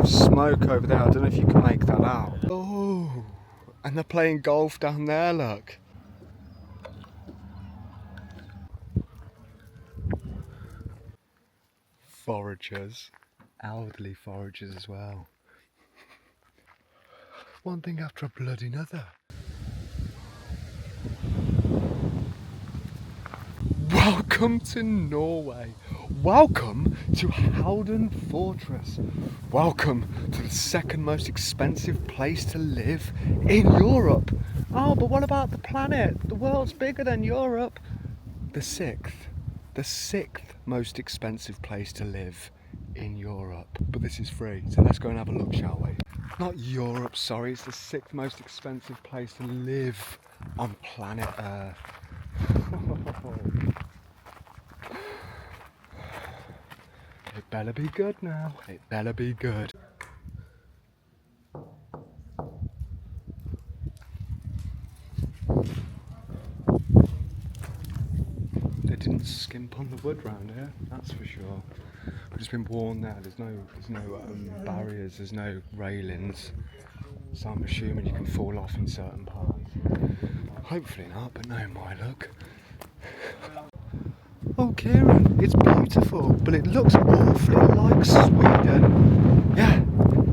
of smoke over there. I don't know if you can make that out. Oh, and they're playing golf down there, look. Foragers, elderly foragers as well. One thing after a bloody another. Welcome to Norway. Welcome to Halden Fortress. Welcome to the second most expensive place to live in Europe. Oh, but what about the planet? The world's bigger than Europe. The sixth most expensive place to live in Europe. But this is free, so let's go and have a look, shall we? Not Europe, sorry, it's the sixth most expensive place to live on planet Earth. It better be good now. It better be good. They didn't skimp on the wood round here, that's for sure. But it's been worn there. There's no barriers. There's no railings. So I'm assuming you can fall off in certain parts. Hopefully not, but no, my luck. Oh, Kieran, it's beautiful, but it looks awfully like Sweden. Yeah,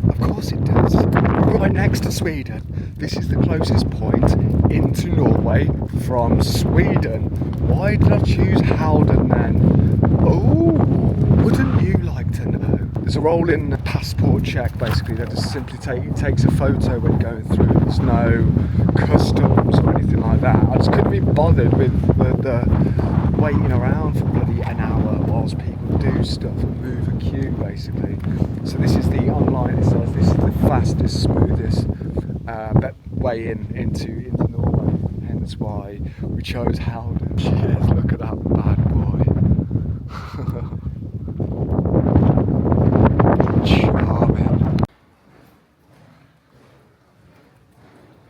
of course it does. Right next to Sweden. This is the closest point into Norway from Sweden. Why did I choose Halden then? Oh, wouldn't you like to know? There's a rolling passport check, basically, that just simply takes a photo when going through. There's no customs or anything like that. I just couldn't be bothered with the waiting around for bloody an hour whilst people do stuff and move a queue, basically. So this is the online, it says this is the fastest, smoothest way into Norway, hence why we chose Halden. Yes, look at that bad boy. Charming.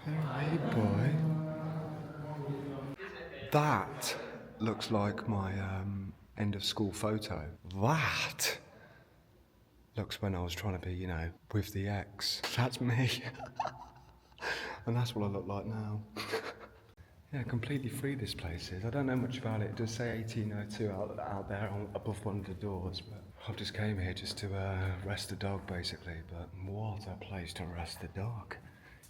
Hey boy. That looks like my end of school photo. That looks when I was trying to be, you know, with the ex. That's me. And that's what I look like now. Yeah, completely free this place is. I don't know much about it. It does say 1802 out there above one of the doors, but I just came here just to rest the dog, basically. But what a place to rest the dog.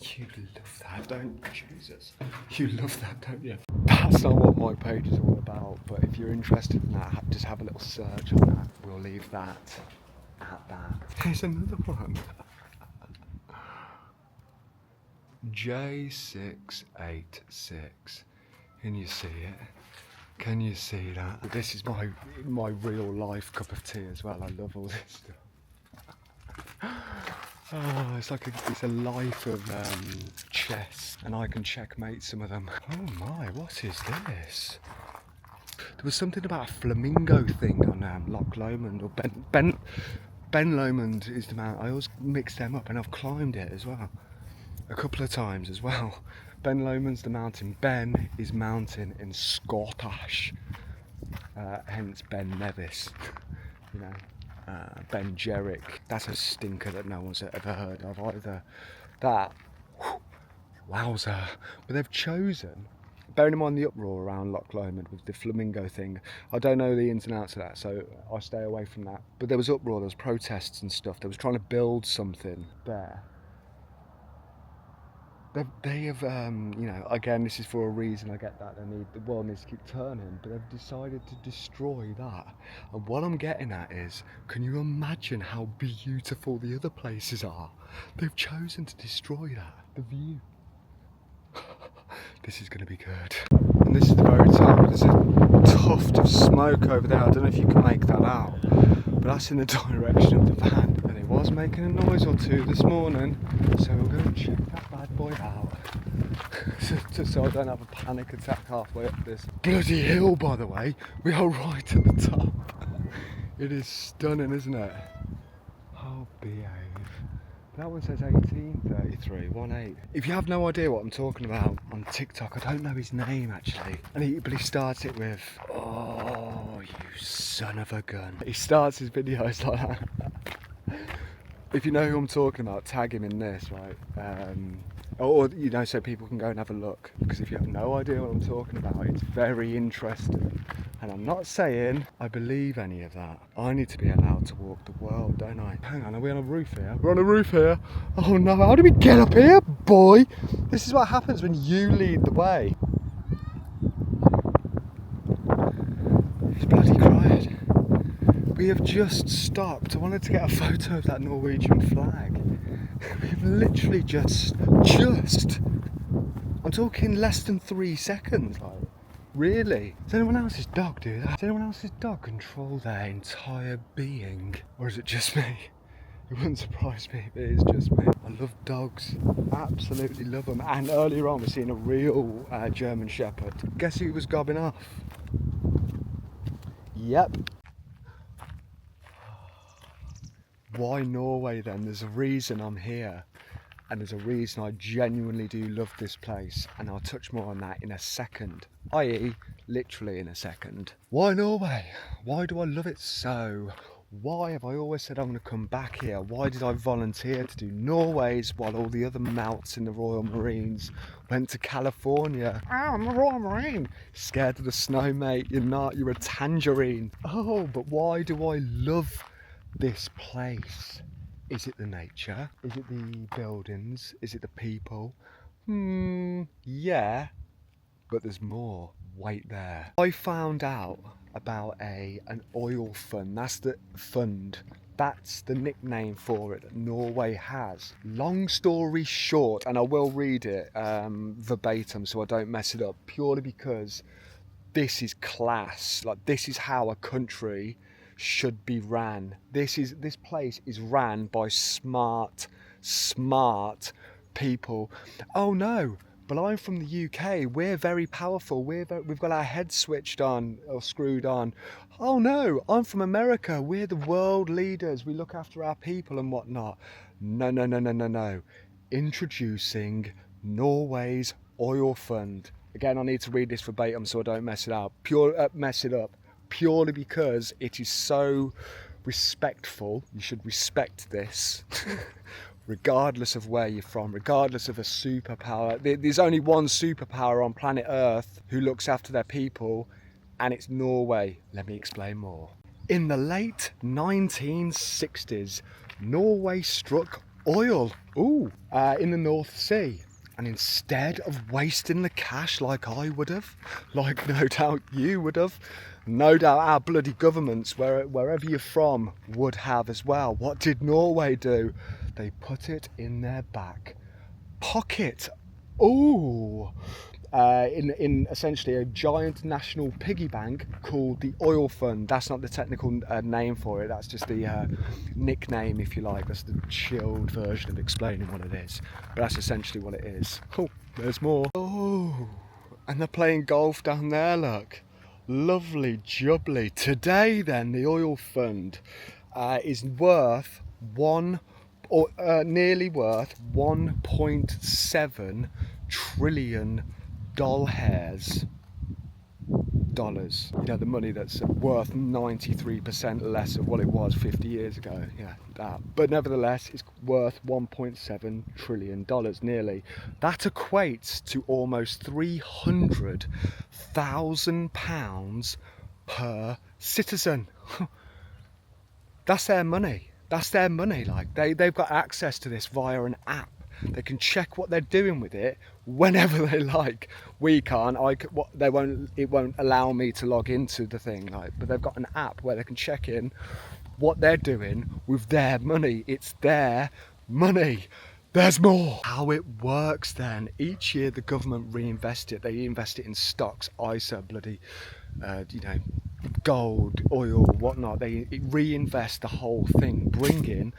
You love that, don't you? Jesus. You love that, don't you? That's not what my page is all about, but if you're interested in that, just have a little search on that. We'll leave that at that. Here's another one. J686. Can you see it? Can you see that? This is my real life cup of tea as well. I love all this stuff. Oh, it's like it's a life of chess, and I can checkmate some of them. Oh my, what is this? There was something about a flamingo thing on Loch Lomond, or Ben Lomond is the mount. I always mix them up, and I've climbed it as well. A couple of times as well. Ben Lomond's the mountain. Ben is mountain in Scottish, hence Ben Nevis. You know, Ben Jerrick. That's a stinker that no one's ever heard of either. That, wowzer. But they've chosen, bearing in mind the uproar around Loch Lomond with the flamingo thing. I don't know the ins and outs of that, so I'll stay away from that. But there was uproar, there was protests and stuff. They was trying to build something there. They have, you know, again, this is for a reason, I get that, the world needs to keep turning, but they've decided to destroy that. And what I'm getting at is, can you imagine how beautiful the other places are? They've chosen to destroy that, the view. This is going to be good. And this is the very top, there's a tuft of smoke over there, I don't know if you can make that out, but that's in the direction of the van. And it was making a noise or two this morning, so we'll go and check that bad boy out. Just so I don't have a panic attack halfway up this bloody hill, by the way. We are right at the top. It is stunning, isn't it? Oh, behave. That one says 1833, 18. If you have no idea what I'm talking about on TikTok, I don't know his name actually. But he starts it with, oh, you son of a gun. He starts his videos like that. If you know who I'm talking about, tag him in this, right? Or you know, so people can go and have a look. Because if you have no idea what I'm talking about, it's very interesting. And I'm not saying I believe any of that. I need to be allowed to walk the world, don't I? Hang on, are we on a roof here? We're on a roof here. Oh no, how do we get up here, boy? This is what happens when you lead the way. It's bloody cried. We have just stopped. I wanted to get a photo of that Norwegian flag. We've literally just, I'm talking less than 3 seconds, like, really? Does anyone else's dog do that? Does anyone else's dog control their entire being? Or is it just me? It wouldn't surprise me if it is just me. I love dogs, absolutely love them. And earlier on we're seeing a real German Shepherd. Guess who was gobbing off? Yep. Why Norway then? There's a reason I'm here, and there's a reason I genuinely do love this place, and I'll touch more on that in a second, i.e. literally in a second. Why Norway? Why do I love it so? Why have I always said I'm going to come back here? Why did I volunteer to do Norway's while all the other mouts in the Royal Marines went to California? Oh, I'm a Royal Marine. Scared of the snow, mate? You're not, you're a tangerine. Oh, but why do I love this place? Is it the nature? Is it the buildings? Is it the people? Yeah, but there's more. Wait there. I found out about an oil fund. That's the fund. That's the nickname for it that Norway has. Long story short, and I will read it verbatim so I don't mess it up, purely because this is class. Like, this is how a country should be ran. This place is ran by smart people. Oh no, but I'm from the UK. We're very powerful. We've got our heads switched on or screwed on. Oh no, I'm from America. We're the world leaders. We look after our people and whatnot. No. Introducing Norway's oil fund. Again, I need to read this verbatim so I don't mess it up. Purely because it is so respectful. You should respect this. Regardless of where you're from, regardless of a superpower. There's only one superpower on planet Earth who looks after their people, and it's Norway. Let me explain more. In the late 1960s, Norway struck oil in the North Sea. And instead of wasting the cash like I would have, like no doubt you would have, no doubt our bloody governments, wherever you're from, would have as well. What did Norway do? They put it in their back pocket. In essentially a giant national piggy bank called the Oil Fund. That's not the technical name for it. That's just the nickname, if you like. That's the chilled version of explaining what it is. But that's essentially what it is. Oh, there's more. Oh, and they're playing golf down there, look. Lovely jubbly. Today then, the Oil Fund is worth nearly worth 1.7 trillion dollars. You know, the money that's worth 93% less of what it was 50 years ago. Yeah, that. But nevertheless, it's worth 1.7 trillion dollars nearly. That equates to almost 300,000 pounds per citizen. That's their money. That's their money. Like, they've got access to this via an app. They can check what they're doing with it whenever they like. We can't. It won't allow me to log into the thing. Like, but they've got an app where they can check in what they're doing with their money. It's their money. There's more. How it works then? Each year the government reinvest it. They invest it in stocks, ISA, bloody, gold, oil, whatnot. They reinvest the whole thing, bringing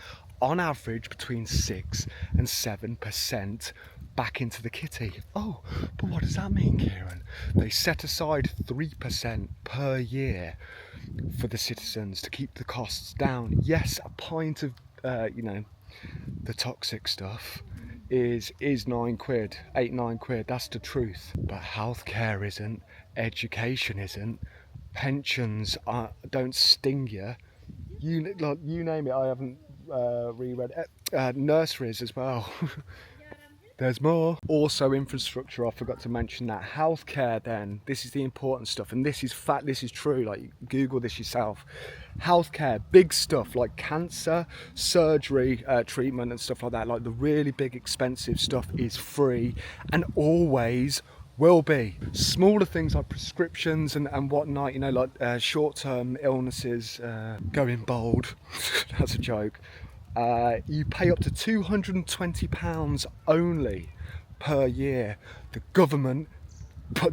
on average between 6 and 7% back into the kitty. Oh, but what does that mean, Kieran? They set aside 3% per year for the citizens to keep the costs down. Yes, a pint of the toxic stuff is 9 quid, 8-9 quid. That's the truth. But healthcare isn't, education isn't, pensions don't sting you. You name it. I haven't reread nurseries as well. There's more. Also infrastructure, I forgot to mention that. Healthcare then, this is the important stuff, and this is fact, this is true, like Google this yourself. Healthcare, big stuff like cancer, surgery, treatment and stuff like that, like the really big expensive stuff is free and always will be. Smaller things like prescriptions and whatnot, you know, like short-term illnesses, going bold, that's a joke. You pay up to £220 only per year. The government put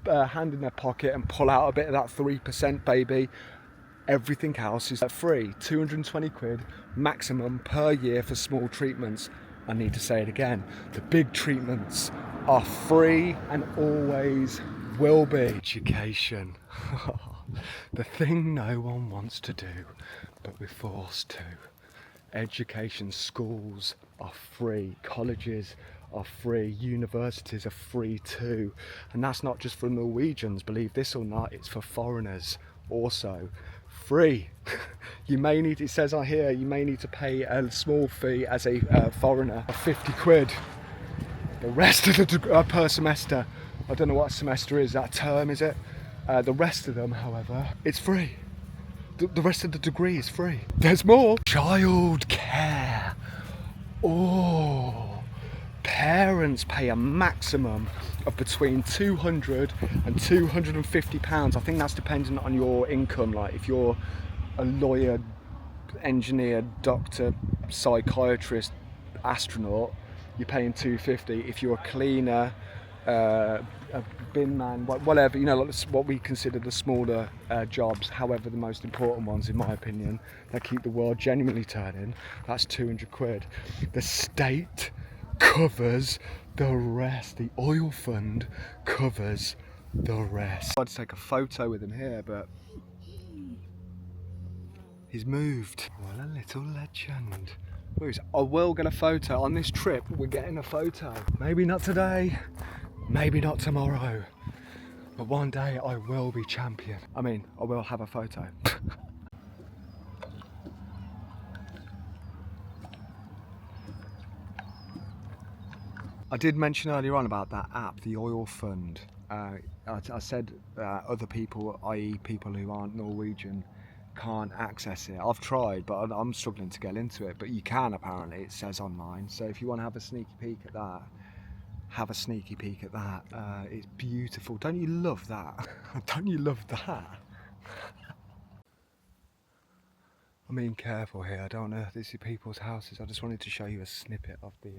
their hand in their pocket and pull out a bit of that 3%, baby. Everything else is free. 220 quid maximum per year for small treatments. I need to say it again. The big treatments are free and always will be. Education. The thing no one wants to do, but we're forced to. Education, schools are free, colleges are free, universities are free too. And that's not just for Norwegians, believe this or not, it's for foreigners also. Free. You may need, it says on here, you may need to pay a small fee as a foreigner of 50 quid. The rest of the per semester, I don't know what a semester is, that term is it? The rest of them, however, it's free. The rest of the degree is free. There's more. Child care. Oh, parents pay a maximum of between £200 and £250. I think that's dependent on your income. Like if you're a lawyer, engineer, doctor, psychiatrist, astronaut, you're paying £250. If you're a cleaner, a bin man, whatever, you know, like what we consider the smaller jobs, however the most important ones in my opinion, that keep the world genuinely turning, that's 200 quid. The state covers the rest. The oil fund covers the rest. I'd take a photo with him here, but he's moved. What a little legend. I will get a photo on this trip. We're getting a photo. Maybe not today, maybe not tomorrow, but one day I will be champion. I mean, I will have a photo. I did mention earlier on about that app, the oil fund. I said other people, i.e. people who aren't Norwegian, can't access it. I've tried, but I'm struggling to get into it, but you can apparently, it says online. So if you want to have a sneaky peek at that, have a sneaky peek at that. It's beautiful. Don't you love that? Don't you love that? I'm being careful here. I don't know if this is people's houses. I just wanted to show you a snippet of the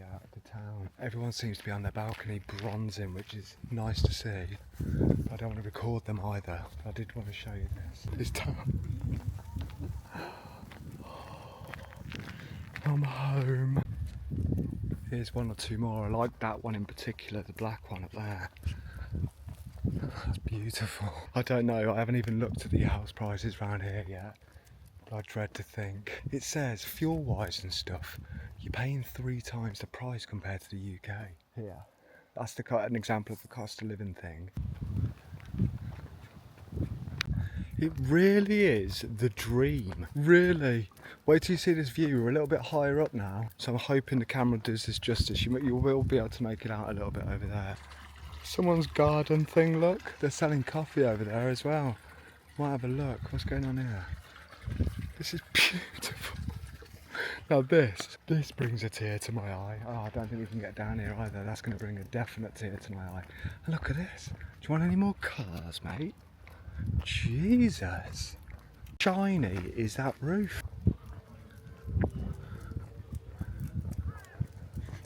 town. Everyone seems to be on their balcony bronzing, which is nice to see. I don't want to record them either. I did want to show you this town. I'm home. Here's one or two more. I like that one in particular, the black one up there. That's beautiful. I don't know, I haven't even looked at the house prices around here yet. I dread to think. It says fuel wise and stuff, you're paying 3 times the price compared to the UK here. That's an example of the cost of living thing. It really is the dream, really. Wait till you see this view. We're a little bit higher up now, so I'm hoping the camera does this justice. You will be able to make it out a little bit over there. Someone's garden thing, look. They're selling coffee over there as well. Might have a look. What's going on here? This is beautiful. Now this brings a tear to my eye. Oh, I don't think we can get down here either. That's going to bring a definite tear to my eye. And look at this. Do you want any more cars, mate? Jesus. Shiny is that roof.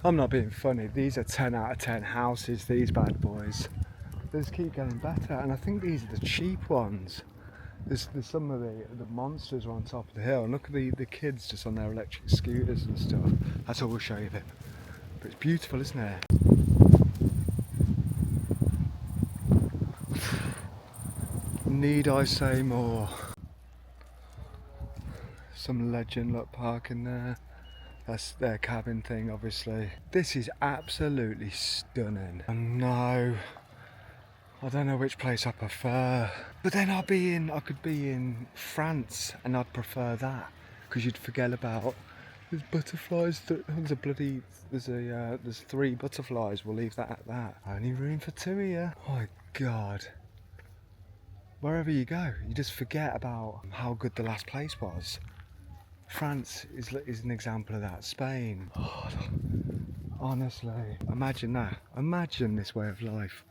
I'm not being funny. These are 10 out of 10 houses, these bad boys. They just keep getting better, and I think these are the cheap ones. There's some of the monsters are on top of the hill, and look at the kids just on their electric scooters and stuff. That's all we'll show you then. But it's beautiful, isn't it? Need I say more? Some legend look parking there. That's their cabin thing, obviously. This is absolutely stunning. And no, I don't know which place I prefer. But then I could be in France, and I'd prefer that, because you'd forget about There's butterflies. There's 3 butterflies. We'll leave that at that. Only room for 2 here. Oh my God. Wherever you go, you just forget about how good the last place was. France is an example of that. Spain. Oh, honestly, imagine that. Imagine this way of life.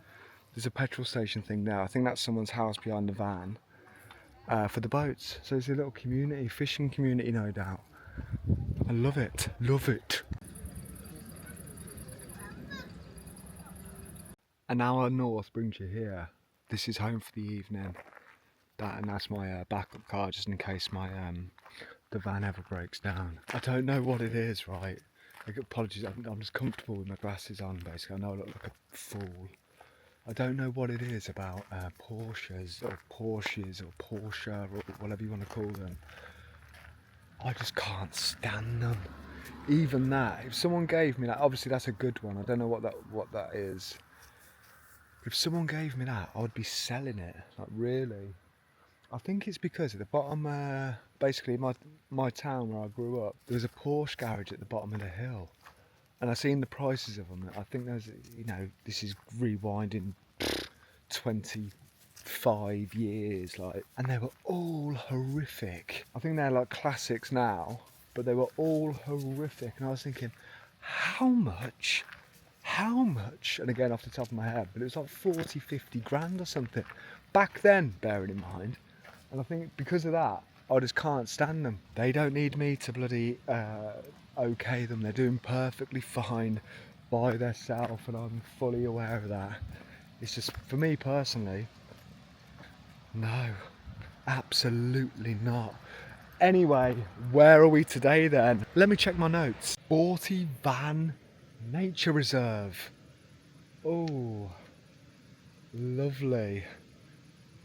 There's a petrol station thing now. I think that's someone's house behind the van for the boats. So it's a little community, fishing community, no doubt. I love it. Love it. An hour north brings you here. This is home for the evening. And that's my backup car, just in case my the van ever breaks down. I don't know what it is, right? Apologies, I'm just comfortable with my glasses on, basically. I know I look like a fool. I don't know what it is about Porsches or Porsche or whatever you want to call them. I just can't stand them. Even that, if someone gave me that, obviously that's a good one. I don't know what that is. If someone gave me that, I would be selling it. Like, really. I think it's because at the bottom, basically my town where I grew up, there was a Porsche garage at the bottom of the hill, and I seen the prices of them. I think there's, this is rewinding 25 years, like, and they were all horrific. I think they're like classics now, but they were all horrific. And I was thinking, how much? How much? And again, off the top of my head, but it was like 40, 50 grand or something back then, bearing in mind. And I think because of that, I just can't stand them. They don't need me to bloody okay them. They're doing perfectly fine by themselves, and I'm fully aware of that. It's just, for me personally, no, absolutely not. Anyway, where are we today then? Let me check my notes. 40 Van Nature Reserve. Oh, lovely,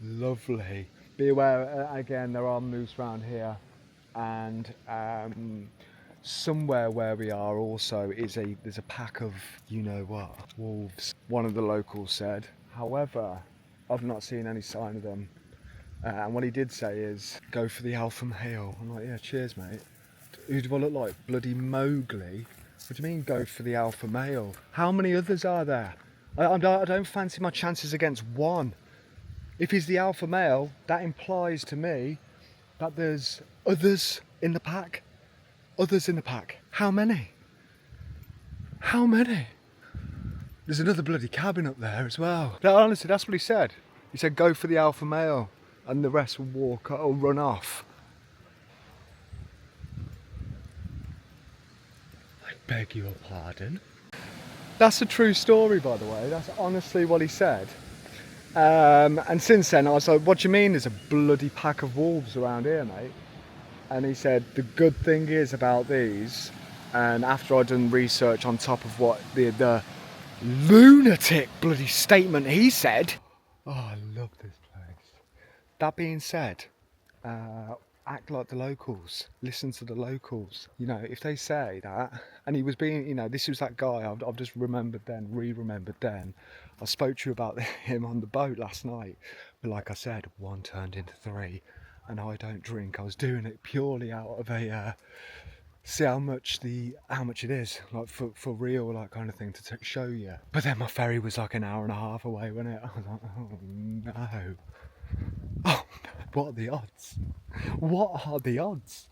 lovely. Be aware, again, there are moose around here, and somewhere where we are also there's a pack of you-know-what, wolves, one of the locals said. However, I've not seen any sign of them, and what he did say is, go for the alpha male. I'm like, yeah, cheers, mate. Who do I look like? Bloody Mowgli? What do you mean, go for the alpha male? How many others are there? I don't fancy my chances against one. If he's the alpha male, that implies to me that there's others in the pack. Others in the pack. How many? How many? There's another bloody cabin up there as well. But honestly, that's what he said. He said, go for the alpha male, and the rest will walk or run off. I beg your pardon. That's a true story, by the way. That's honestly what he said. And since then I was like, what do you mean there's a bloody pack of wolves around here, mate? And he said, the good thing is about these, and after I'd done research on top of what the lunatic bloody statement he said, oh, I love this place. That being said, act like the locals, listen to the locals. If they say that, and he was being, this was that guy I've just remembered then, re-remembered then. I spoke to you about him on the boat last night, but like I said, 1 turned into 3, and I don't drink. I was doing it purely out of a see how much it is, like for real, like kind of thing, to show you. But then my ferry was like an hour and a half away, wasn't it? I was like, oh no. Oh, what are the odds? What are the odds?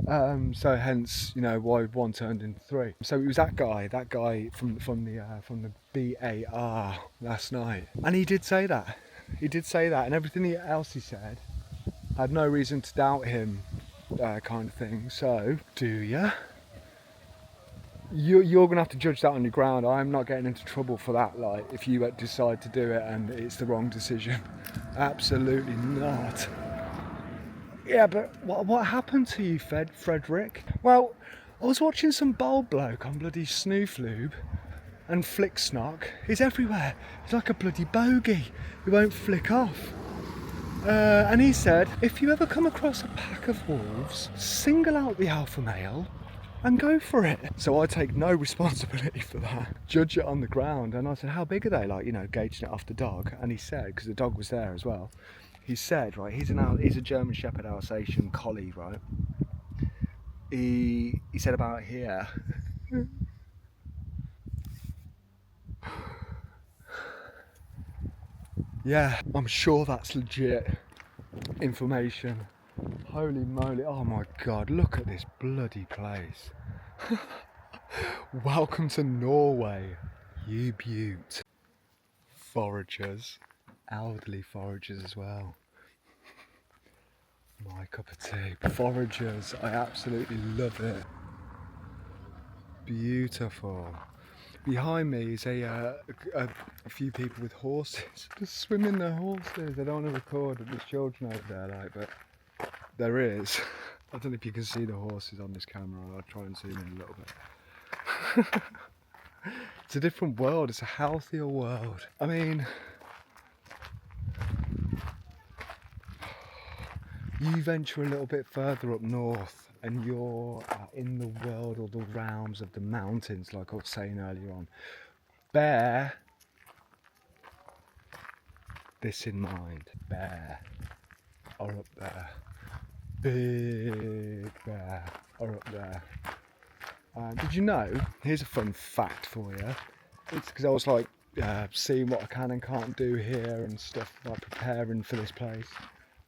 So hence, why 1 turned into 3. So it was that guy from the BAR last night, and he did say that. And everything else he said, I had no reason to doubt him, kind of thing. So, do ya? You're gonna have to judge that on your ground. I'm not getting into trouble for that. Like, if you decide to do it and it's the wrong decision, absolutely not. Yeah, but what happened to you, Frederick? Well, I was watching some bald bloke on bloody Snooflube and Flick Snock. He's everywhere. He's like a bloody bogey. He won't flick off. And he said, if you ever come across a pack of wolves, single out the alpha male and go for it. So I take no responsibility for that. Judge it on the ground. And I said, how big are they? Like, gauging it off the dog. And he said, because the dog was there as well, he said, right, he's a German Shepherd Alsatian collie, right? he said about here. Yeah, I'm sure that's legit information. Holy moly, oh my god, look at this bloody place. Welcome to Norway, you beaut. Foragers, elderly foragers as well. My cup of tea. Foragers, I absolutely love it. Beautiful. Behind me is a few people with horses, just swimming their horses. I don't want to record that there's children over there, like, but there is. I don't know if you can see the horses on this camera. I'll try and zoom in a little bit. It's a different world. It's a healthier world. I mean, you venture a little bit further up north and you're in the world or the realms of the mountains, like I was saying earlier on. Bear this in mind. Bear are up there. Big bear are up there. Did you know, here's a fun fact for you. It's because I was like seeing what I can and can't do here and stuff, like preparing for this place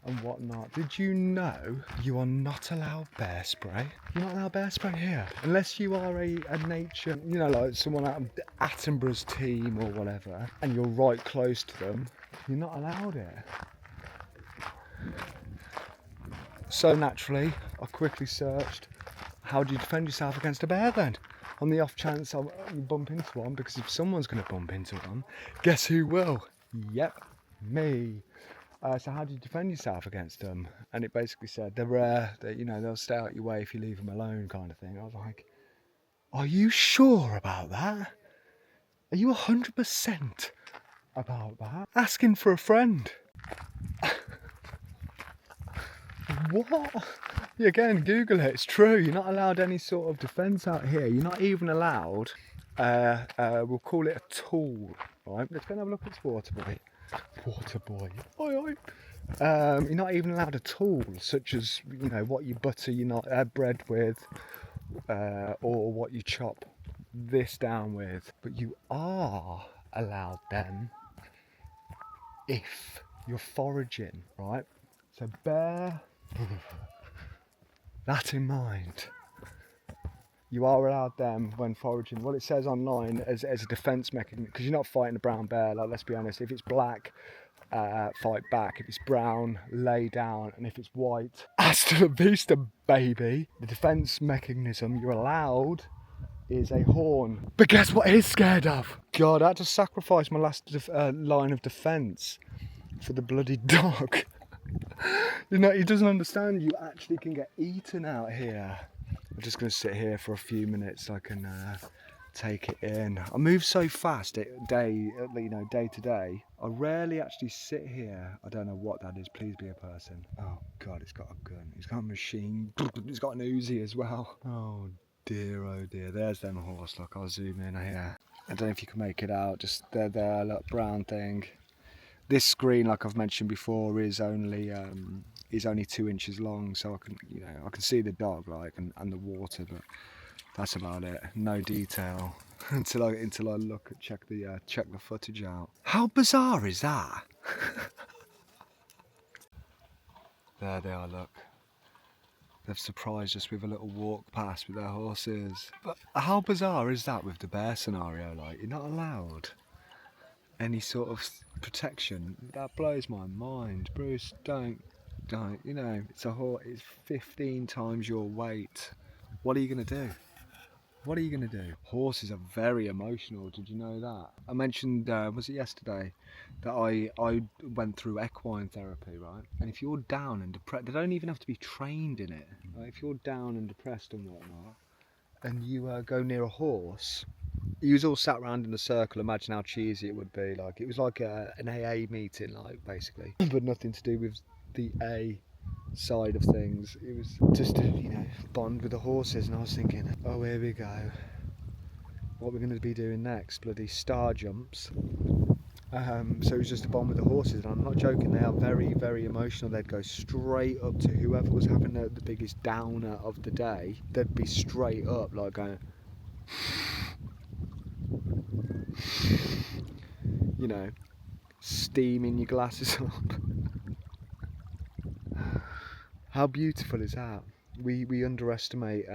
and whatnot. Did you know you are not allowed bear spray? You're not allowed bear spray here. Unless you are a nature, you know, like someone out of Attenborough's team or whatever, and you're right close to them, you're not allowed it. So naturally, I quickly searched, how do you defend yourself against a bear then? On the off chance you bump into one, because if someone's going to bump into one, guess who will? Yep, me. So how do you defend yourself against them? And it basically said they're rare, that, you know, they'll stay out your way if you leave them alone, kind of thing. I was like, are you sure about that? Are you 100% about that? Asking for a friend. What? Yeah, again, Google it. It's true. You're not allowed any sort of defence out here. You're not even allowed. We'll call it a tool, right? Let's go and have a look at this water boy. Water boy. Oi, oi. You're not even allowed a tool, such as, you know, what you butter your bread with, or what you chop this down with. But you are allowed them if you're foraging, right? So bear that in mind. You are allowed them when foraging. Well, it says online as a defence mechanism, because you're not fighting a brown bear. Like, let's be honest, if it's black, fight back. If it's brown, lay down. And if it's white, hasta la vista, baby. The defence mechanism you're allowed is a horn. But guess what he's scared of? God, I had to sacrifice my last line of defence for the bloody dog. You know, he doesn't understand you actually can get eaten out here. I'm just going to sit here for a few minutes so I can take it in. I move so fast day to day. I rarely actually sit here. I don't know what that is. Please be a person. Oh God, it's got a gun. It's got a machine. It's got an Uzi as well. Oh dear. There's them horse. Look, I'll zoom in here. I don't know if you can make it out. Just there, look, brown thing. This screen, like I've mentioned before, is only 2 inches long, so I can see the dog, like, and the water, but that's about it. No detail until I look at check the footage out. How bizarre is that? There they are. Look, they've surprised us with a little walk past with their horses. But how bizarre is that with the bear scenario? Like, you're not allowed any sort of protection. That blows my mind. Bruce, don't, you know, it's a horse, it's 15 times your weight. What are you going to do? What are you going to do? Horses are very emotional, did you know that? I mentioned, was it yesterday, that I went through equine therapy, right? And if you're down and depressed, they don't even have to be trained in it. Right? If you're down and depressed and whatnot, and you go near a horse, you was all sat around in a circle. Imagine how cheesy it would be. Like, it was like an AA meeting, like, basically, but nothing to do with the A side of things. It was just to, you know, bond with the horses. And I was thinking, oh, here we go. What we're going to be doing next? Bloody star jumps. So it was just a bond with the horses, and I'm not joking, they are very, very emotional. They'd go straight up to whoever was having the biggest downer of the day. They'd be straight up, like going, you know, steaming your glasses up. How beautiful is that? We underestimate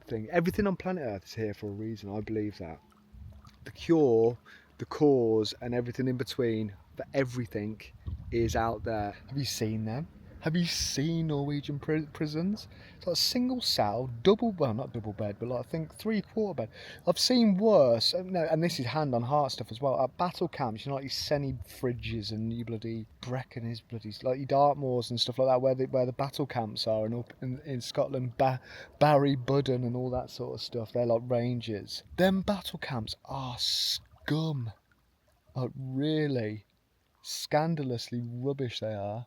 thing. Everything on planet Earth is here for a reason. I believe that. The cure, the cause, and everything in between for everything is out there. Have you seen them? Have you seen Norwegian prisons? It's like a single cell, well, not double bed, but like I think 3/4 bed. I've seen worse, no, and this is hand on heart stuff as well, at battle camps, you know, like your Senny fridges and you bloody Brecon is bloody, like your Dartmoors and stuff like that, where the battle camps are, and up in Scotland, Barry, Budden and all that sort of stuff, they're like ranges. Them battle camps are scum. Like really scandalously rubbish they are.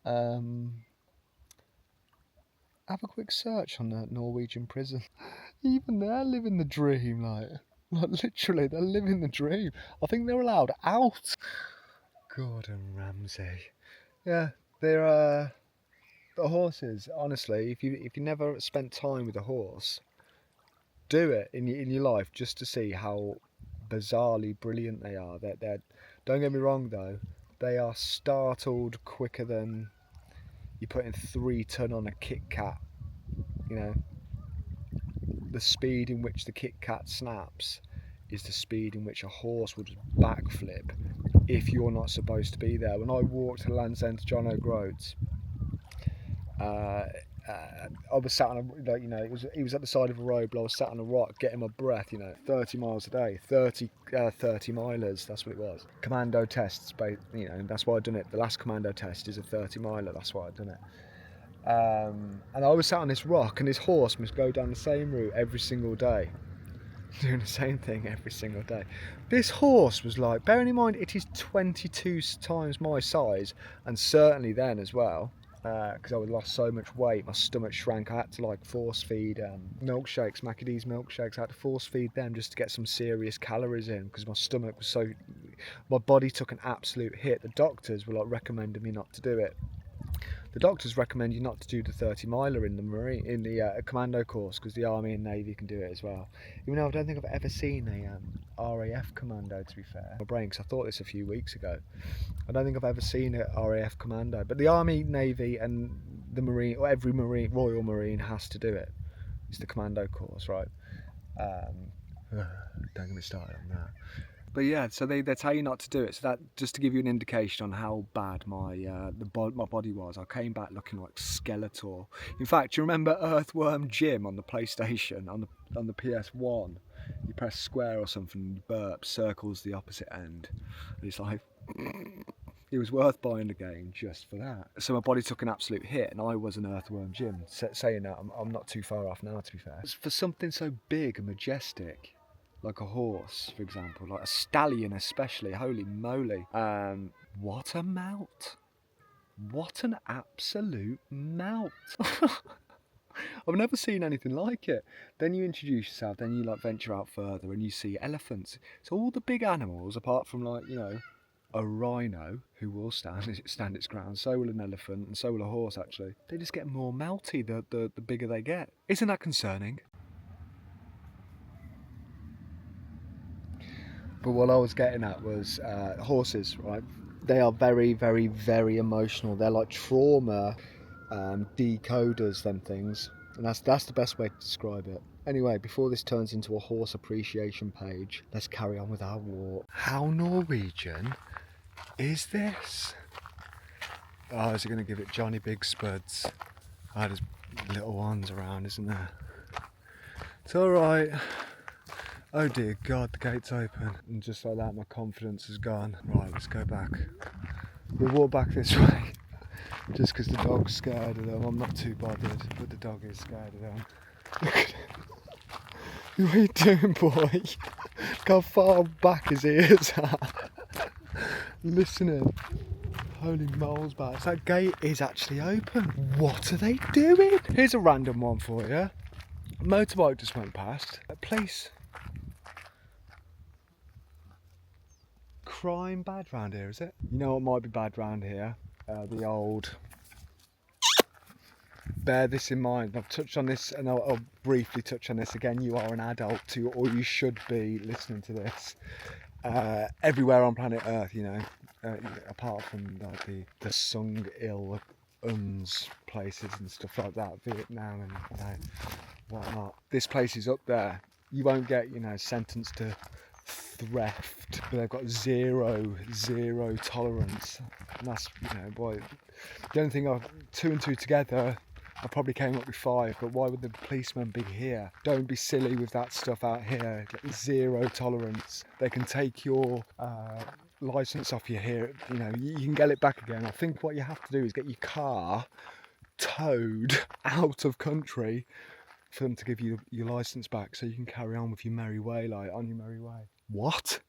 Have a quick search on the Norwegian prison. Even they're living the dream, like literally, they're living the dream. I think they're allowed out. Gordon Ramsay. Yeah, they're the horses. Honestly, if you never spent time with a horse, do it in your life just to see how bizarrely brilliant they are. They're don't get me wrong though, they are startled quicker than you're putting 3 ton on a Kit Kat. You know, the speed in which the Kit Kat snaps is the speed in which a horse would backflip if you're not supposed to be there. When I walked to Land's End to John O'Groats, I was sat on a, like, you know, he was at the side of a road, but I was sat on a rock getting my breath, you know, 30 miles a day, 30 milers, that's what it was. Commando tests, you know, that's why I'd done it. The last commando test is a 30 miler, that's why I'd done it. And I was sat on this rock, and this horse must go down the same route every single day, doing the same thing every single day. This horse was like, bearing in mind it is 22 times my size, and certainly then as well, because I had lost so much weight, my stomach shrank. I had to like force feed milkshakes, Maccadee's milkshakes. I had to force feed them just to get some serious calories in, because my stomach was so, my body took an absolute hit. The doctors were like recommending me not to do it. The doctors recommend you not to do the 30 miler in the commando course, because the Army and Navy can do it as well. Even though I don't think I've ever seen a RAF commando, to be fair. My brain, because I thought this a few weeks ago. I don't think I've ever seen a RAF commando, but the Army, Navy and the Marine, or every Marine, Royal Marine has to do it. It's the commando course, right? Don't get me started on that. But yeah, so they tell you not to do it. So that, just to give you an indication on how bad my body was. I came back looking like Skeletor. In fact, do you remember Earthworm Jim on the PlayStation, on the PS1? You press square or something, and you burp, circles the opposite end. And it's like, it was worth buying the game just for that. So my body took an absolute hit, and I was an Earthworm Jim. Saying that, I'm not too far off now, to be fair. For something so big and majestic, like a horse, for example, like a stallion especially, holy moly. What a mount. What an absolute mount. I've never seen anything like it. Then you introduce yourself, then you like venture out further and you see elephants. So all the big animals, apart from like, you know, a rhino, who will stand its ground, so will an elephant, and so will a horse actually. They just get more melty the bigger they get. Isn't that concerning? But what I was getting at was horses, right? They are very, very, very emotional. They're like trauma decoders, them things. And that's the best way to describe it. Anyway, before this turns into a horse appreciation page, let's carry on with our walk. How Norwegian is this? Oh, is he going to give it Johnny Big Spuds? Oh, there's little ones around, isn't there? It's alright. Oh dear God, the gate's open. And just like that, my confidence is gone. Right, let's go back. We'll walk back this way. Just because the dog's scared of them. I'm not too bothered, but the dog is scared of them. Look at him. What are you doing, boy? Look how far back his ears are. Listening. Holy moles back. That gate is actually open. What are they doing? Here's a random one for you. A motorbike just went past. A place. crime bad round here, is it? You know what might be bad round here? The old... Bear this in mind. I've touched on this and I'll briefly touch on this again. You are an adult too, or you should be listening to this. Everywhere on planet Earth, you know, apart from like the sung ill uns places and stuff like that, Vietnam and whatnot. This place is up there. You won't get, you know, sentenced to theft, but they've got zero tolerance. And that's, you know, boy, the only thing two and two together, I probably came up with 5, but why would the policemen be here? Don't be silly with that stuff out here. Zero tolerance. They can take your license off you here. You know, you can get it back again. I think what you have to do is get your car towed out of country for them to give you your license back, so you can carry on with your merry way, like on your merry way. What?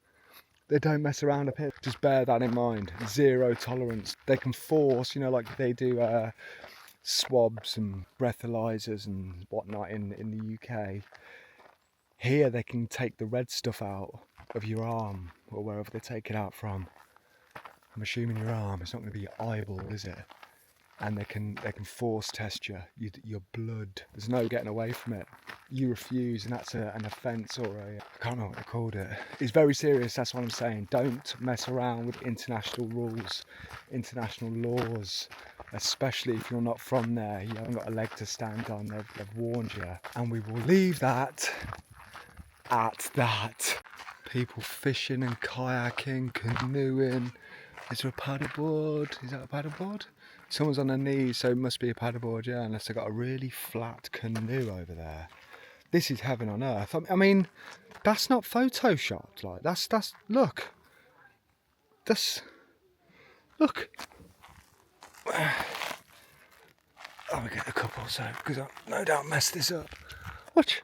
They don't mess around up here. Just bear that in mind. Zero tolerance. They can force, you know, like they do swabs and breathalyzers and whatnot in the UK. Here they can take the red stuff out of your arm or wherever they take it out from. I'm assuming your arm. It's not going to be your eyeball, is it? And they can force test your blood. There's no getting away from it. You refuse, and that's an offence, or I can't remember what they called it. It's very serious. That's what I'm saying. Don't mess around with international rules, international laws, especially if you're not from there. You haven't got a leg to stand on. They've warned you, and we will leave that at that. People fishing and kayaking, canoeing. Is there a paddleboard? Is that a paddleboard? Someone's on their knees, so it must be a paddleboard, yeah, unless they've got a really flat canoe over there. This is heaven on earth. I mean, that's not photoshopped, like, that's, look. Look. Oh, we get a couple, so, because I'll no doubt mess this up. Watch.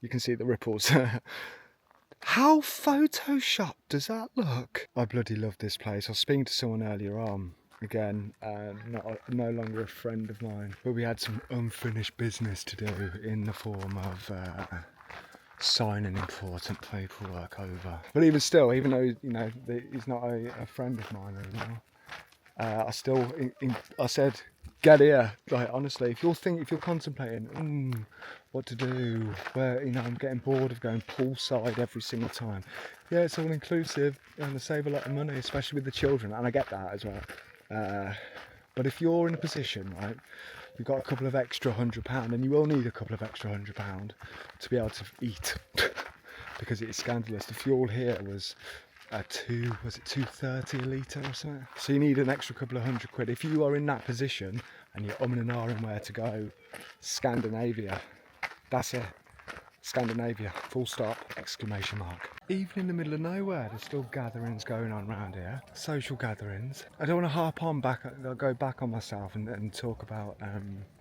You can see the ripples. How photoshopped does that look? I bloody love this place. I was speaking to someone earlier on, again, no longer a friend of mine, but we had some unfinished business to do in the form of signing important paperwork over. But even still, even though, you know, he's not a friend of mine anymore, I said, get here. Like, honestly, if you're contemplating what to do, where, you know, I'm getting bored of going poolside every single time. Yeah, it's all inclusive and they save a lot of money, especially with the children, and I get that as well. But if you're in a position, right, you've got a couple of extra £100, and you will need a couple of extra £100 to be able to eat, because it is scandalous. The fuel here was £2.30 a litre or something? So you need an extra couple of £100. If you are in that position and you're umming and ahhing where to go, Scandinavia, that's it. Scandinavia, full stop, exclamation mark. Even in the middle of nowhere, there's still gatherings going on around here, social gatherings. I don't want to harp on I'll go back on myself and talk about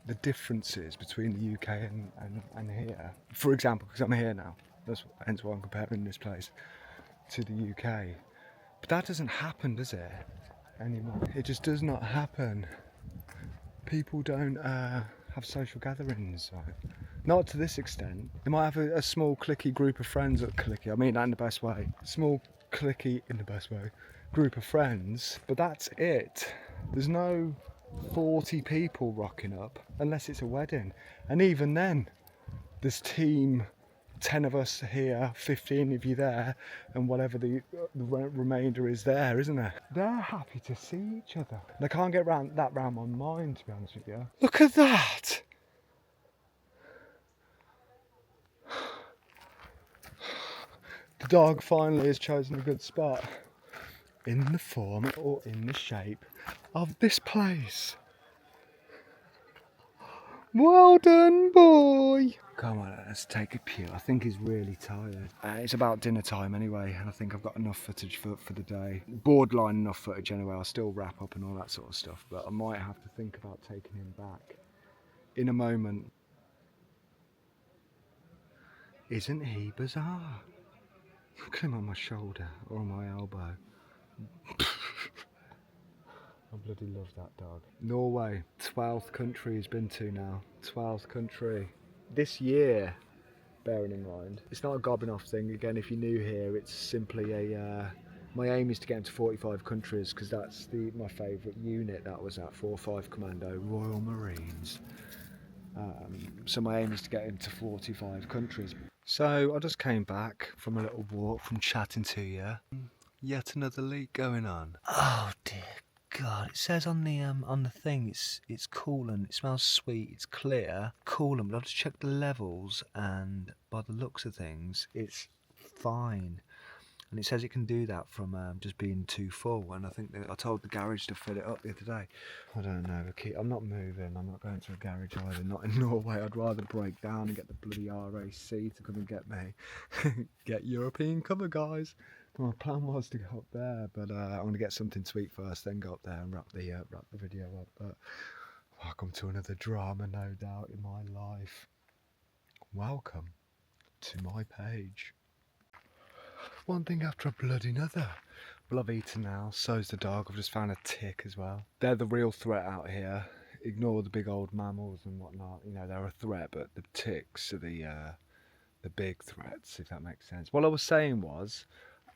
the differences between the UK and here. For example, because I'm here now, hence why I'm comparing this place to the UK. But that doesn't happen, does it, anymore? It just does not happen. People don't have social gatherings, right? Not to this extent. They might have a small cliquey group of friends, I mean that in the best way. Small cliquey in the best way. Group of friends, but that's it. There's no 40 people rocking up unless it's a wedding. And even then, there's 10 of us here, 15 of you there, and whatever the remainder is there, isn't there? They're happy to see each other. And I can't get round my mind, to be honest with you. Look at that! The dog finally has chosen a good spot in the form or in the shape of this place. Well done, boy! Come on, let's take a pew. I think he's really tired. It's about dinner time anyway, and I think I've got enough footage for the day. Borderline enough footage anyway. I'll still wrap up and all that sort of stuff, but I might have to think about taking him back in a moment. Isn't he bizarre? Look at him on my shoulder or on my elbow. I bloody love that dog. Norway, 12th country he's been to now. 12th country. This year, bearing in mind. It's not a gobbing off thing. Again, if you're new here, it's simply a... my aim is to get into 45 countries because that's my favourite unit that was at 4-5 Commando, Royal Marines. So my aim is to get into 45 countries. So I just came back from a little walk from chatting to you. Yet another leak going on. Oh dear God! It says on the thing it's coolant. It smells sweet. It's clear coolant. But I've just checked the levels, and by the looks of things, it's fine. And it says it can do that from just being too full. And I think I told the garage to fill it up the other day. I don't know. I'm not moving. I'm not going to a garage either. Not in Norway. I'd rather break down and get the bloody RAC to come and get me. Get European cover, guys. My plan was to go up there, but I'm going to get something to eat first, then go up there and wrap the video up. But welcome to another drama, no doubt, in my life. Welcome to my page. One thing after a bloody another. Well, I've eaten now, so's the dog. I've just found a tick as well. They're the real threat out here. Ignore the big old mammals and whatnot. You know, they're a threat, but the ticks are the big threats, if that makes sense. What I was saying was,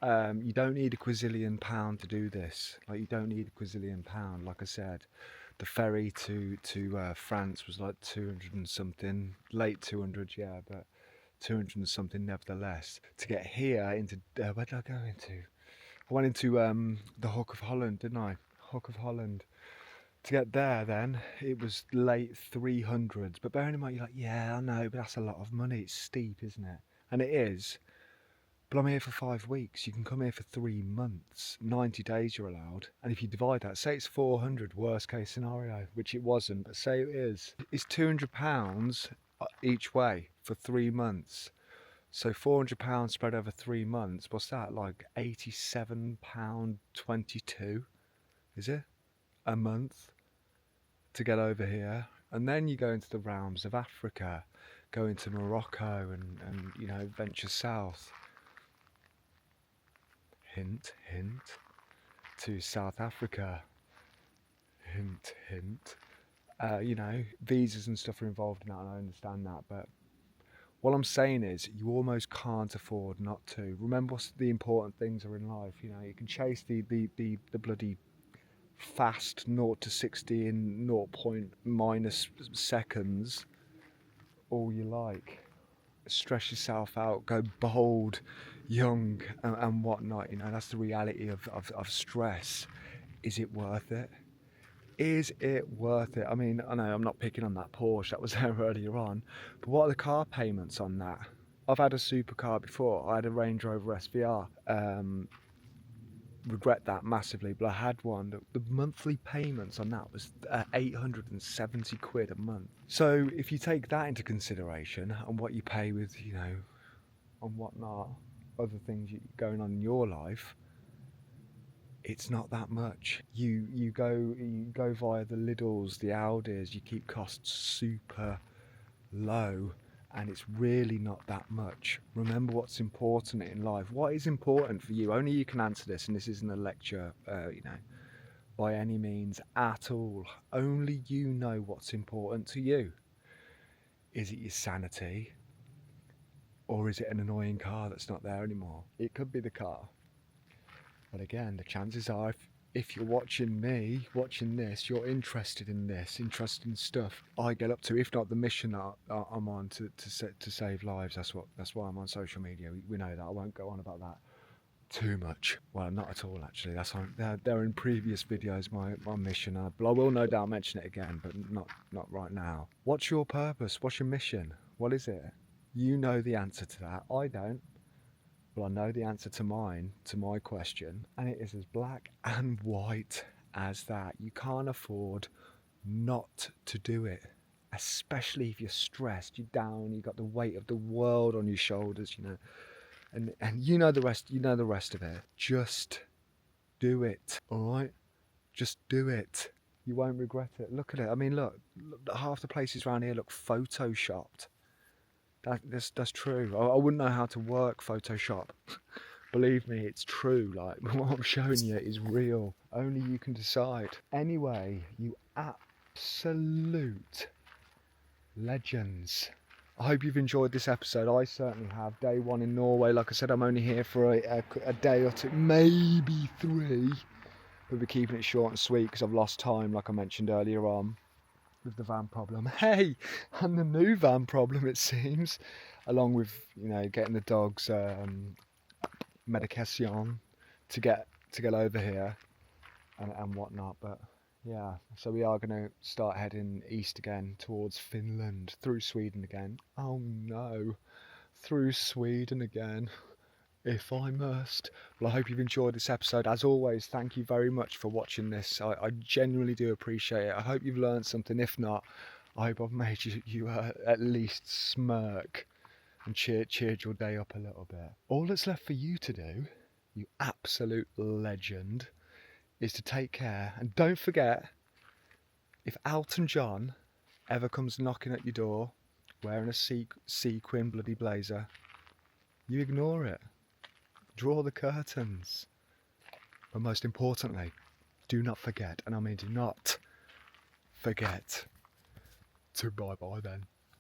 you don't need £1 quadrillion to do this. Like, you don't need £1 quadrillion. Like I said, the ferry to France was like 200 and something, late 200, yeah, but 200 and something nevertheless. To get here into, where did I go into? I went into the Hook of Holland, didn't I? Hook of Holland. To get there then, it was late 300s. But bearing in mind, you're like, yeah, I know, but that's a lot of money. It's steep, isn't it? And it is. But I'm here for 5 weeks. You can come here for 3 months. 90 days you're allowed. And if you divide that, say it's 400, worst case scenario, which it wasn't, but say it is. It's £200 each way for 3 months. So £400 spread over 3 months, what's that, like £87.22, is it? A month to get over here. And then you go into the realms of Africa, go into Morocco and you know, venture south. Hint, hint, to South Africa. Hint, hint. You know, visas and stuff are involved in that, and I understand that, but what I'm saying is, you almost can't afford not to. Remember what the important things are in life. You know, you can chase the bloody fast 0 to 60 in 0 point minus seconds all you like. Stress yourself out, go bold, young, and whatnot. You know, that's the reality of stress. Is it worth it? Is it worth it? I mean, I know I'm not picking on that Porsche that was there earlier on, but what are the car payments on that? I've had a supercar before. I had a Range Rover SVR. Regret that massively, but I had one. The monthly payments on that was 870 quid a month. So if you take that into consideration and what you pay with, you know, and whatnot, other things going on in your life, it's not that much. You go via the Lidls, the Aldis, you keep costs super low, and it's really not that much. Remember what's important in life. What is important for you? Only you can answer this, and this isn't a lecture, you know, by any means at all. Only you know what's important to you. Is it your sanity, or is it an annoying car that's not there anymore? It could be the car. But again, the chances are, if you're watching me, watching this, you're interested in this, interested in stuff I get up to, if not the mission that I'm on to save lives. That's why I'm on social media. We know that. I won't go on about that too much. Well, not at all, actually. That's they're in previous videos, my mission. But I will no doubt mention it again, but not right now. What's your purpose? What's your mission? What is it? You know the answer to that. I don't. Well, I know the answer to mine, to my question, and it is as black and white as that. You can't afford not to do it, especially if you're stressed, you're down, you've got the weight of the world on your shoulders, you know, and you know the rest. You know the rest of it. Just do it, all right? Just do it. You won't regret it. Look at it. I mean, look half the places around here look photoshopped. That's true. I wouldn't know how to work Photoshop. Believe me, it's true. Like, what I'm showing you is real. Only you can decide. Anyway, you absolute legends. I hope you've enjoyed this episode. I certainly have. Day one in Norway. Like I said, I'm only here for a day or two, maybe 3. But we're keeping it short and sweet because I've lost time, like I mentioned earlier on, with the van problem. Hey, and the new van problem, it seems, along with, you know, getting the dogs medication to get over here and whatnot. But yeah, so we are going to start heading east again towards Finland, through Sweden again. Oh no, through Sweden again, if I must. Well, I hope you've enjoyed this episode. As always, thank you very much for watching this. I genuinely do appreciate it. I hope you've learned something. If not, I hope I've made you at least smirk and cheered your day up a little bit. All that's left for you to do, you absolute legend, is to take care. And don't forget, if Elton John ever comes knocking at your door wearing a sequin bloody blazer, you ignore it. Draw the curtains. But most importantly, do not forget, and I mean do not forget, to bye-bye then.